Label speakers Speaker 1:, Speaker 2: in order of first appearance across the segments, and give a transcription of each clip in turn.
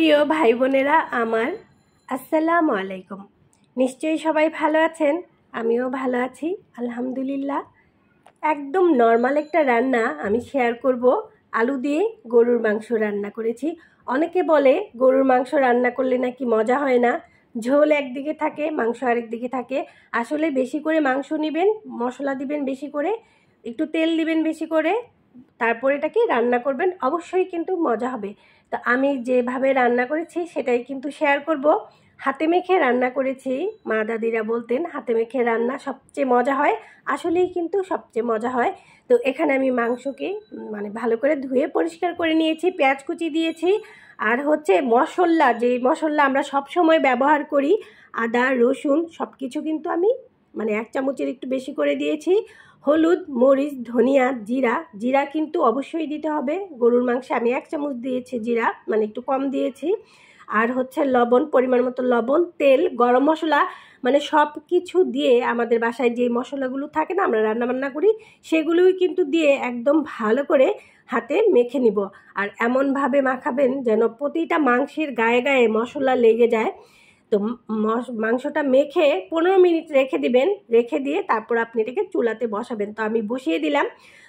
Speaker 1: প্রিয় ভাই বোনেরা আমার আসসালামু আলাইকুম। নিশ্চয়ই সবাই ভালো আছেন, আমিও ভালো আছি আলহামদুলিল্লাহ। একদম নর্মাল একটা রান্না আমি শেয়ার করব। আলু দিয়ে গরুর মাংস রান্না করেছি। অনেকে বলে গরুর মাংস রান্না করলে নাকি মজা হয় না, ঝোল একদিকে থাকে মাংস আরেক দিকে থাকে। আসলে বেশি করে মাংস নেবেন, মশলা দিবেন বেশি করে, একটু তেল দিবেন বেশি করে, তারপর এটাকে রান্না করবেন, অবশ্যই কিন্তু মজা হবে। তো আমি যেভাবে রান্না করেছি সেটাই কিন্তু শেয়ার করব। হাতে মেখে রান্না করেছি, মা দাদিরা বলতেন হাতে মেখে রান্না সবচেয়ে মজা হয়, আসলেই কিন্তু সবচেয়ে মজা হয়। তো এখানে আমি মাংসকে ভালো করে ধুয়ে পরিষ্কার করে নিয়েছি, পেঁয়াজ কুচি দিয়েছি, আর হচ্ছে মশলা, যে মশলা আমরা সব সময় ব্যবহার করি, আদা রসুন সব কিছু কিন্তু আমি 1 চামচের একটু বেশি করে দিয়েছি। হলুদ, মরিচ, ধনিয়া, জিরা কিন্তু অবশ্যই দিতে হবে। গরুর মাংসে আমি 1 চামচ দিয়েছি জিরা, একটু কম দিয়েছি। আর হচ্ছে লবণ, পরিমাণ মতো লবণ, তেল, গরম মশলা, সব কিছু দিয়ে আমাদের বাসায় যে মশলাগুলো থাকে না, আমরা রান্নাবান্না করি, সেগুলোই কিন্তু দিয়ে একদম ভালো করে হাতে মেখে নিব। আর এমনভাবে মাখাবেন যেন প্রতিটা মাংসের গায়ে গায়ে মশলা লেগে যায়। তো মাংসটা মেখে 15 মিনিট রেখে দিবেন, রেখে দিয়ে তারপর আপনি এটাকে চুলাতে বসাবেন। তো আমি বসিয়ে দিলাম।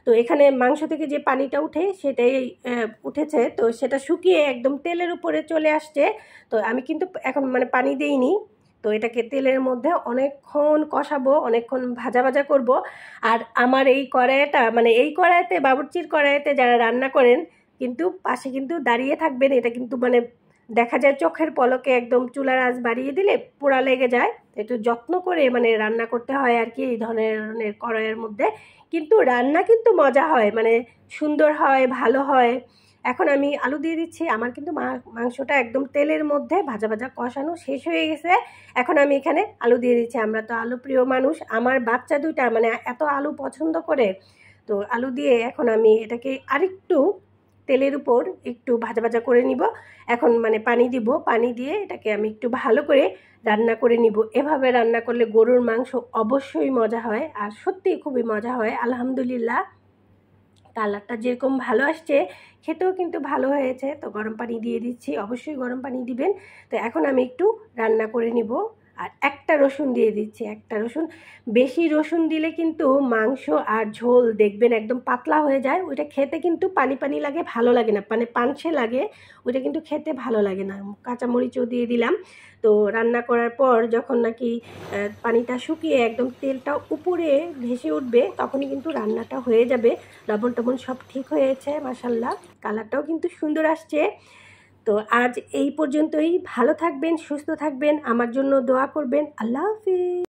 Speaker 1: তো এখানে মাংস থেকে যে পানিটা উঠে সেটাই উঠেছে, তো সেটা শুকিয়ে একদম তেলের উপরে চলে আসছে। তো আমি কিন্তু এখন পানি দিইনি। তো এটাকে তেলের মধ্যে অনেকক্ষণ কষাবো, অনেকক্ষণ ভাজা ভাজা করব। আর আমার এই কড়াইটা এই কড়াইতে, বাবুর্চির কড়াইতে যারা রান্না করেন কিন্তু পাশে কিন্তু দাঁড়িয়ে থাকবেন। এটা কিন্তু দেখা যায় চোখের পলকে একদম চুলার আঁচ বাড়িয়ে দিলে পোড়া লেগে যায়। একটু যত্ন করে রান্না করতে হয় আর কি এই ধরনের কড়াইয়ের মধ্যে। কিন্তু রান্না কিন্তু মজা হয়, সুন্দর হয়, ভালো হয়। এখন আমি আলু দিয়ে দিচ্ছি। আমার কিন্তু মাংসটা একদম তেলের মধ্যে ভাজা ভাজা কষানো শেষ হয়ে গেছে। এখন আমি এখানে আলু দিয়ে দিচ্ছি। আমরা তো আলু প্রিয় মানুষ, আমার বাচ্চা দুইটা এত আলু পছন্দ করে। তো আলু দিয়ে এখন আমি এটাকে আরেকটু তেলের উপর একটু ভাজা ভাজা করে নিব। এখন পানি দিব, পানি দিয়ে এটাকে আমি একটু ভালো করে রান্না করে নিব। এভাবে রান্না করলে গরুর মাংস অবশ্যই মজা হয়, আর সত্যিই খুবই মজা হয় আলহামদুলিল্লাহ। কালারটা যেরকম ভালো আসছে, খেতেও কিন্তু ভালো হয়েছে। তো গরম পানি দিয়ে দিচ্ছি, অবশ্যই গরম পানি দিবেন। তো এখন আমি একটু রান্না করে নিব। আর একটা রসুন দিয়ে দিচ্ছি, একটা রসুন। বেশি রসুন দিলে কিন্তু মাংস আর ঝোল দেখবেন একদম পাতলা হয়ে যায়, ওইটা খেতে কিন্তু পানি পানি লাগে, ভালো লাগে না, পানসে লাগে, ওইটা কিন্তু খেতে ভালো লাগে না। কাঁচামরিচও দিয়ে দিলাম। তো রান্না করার পর যখন নাকি পানিটা শুকিয়ে একদম তেলটা উপরে ভেসে উঠবে, তখনই কিন্তু রান্নাটা হয়ে যাবে। লবণ টবণ সব ঠিক হয়েছে মাশাআল্লাহ, কালারটাও কিন্তু সুন্দর আসছে। তো আজ এই পর্যন্তই। ভালো থাকবেন, সুস্থ থাকবেন, আমার জন্য দোয়া করবেন। আল্লাহ হাফেজ।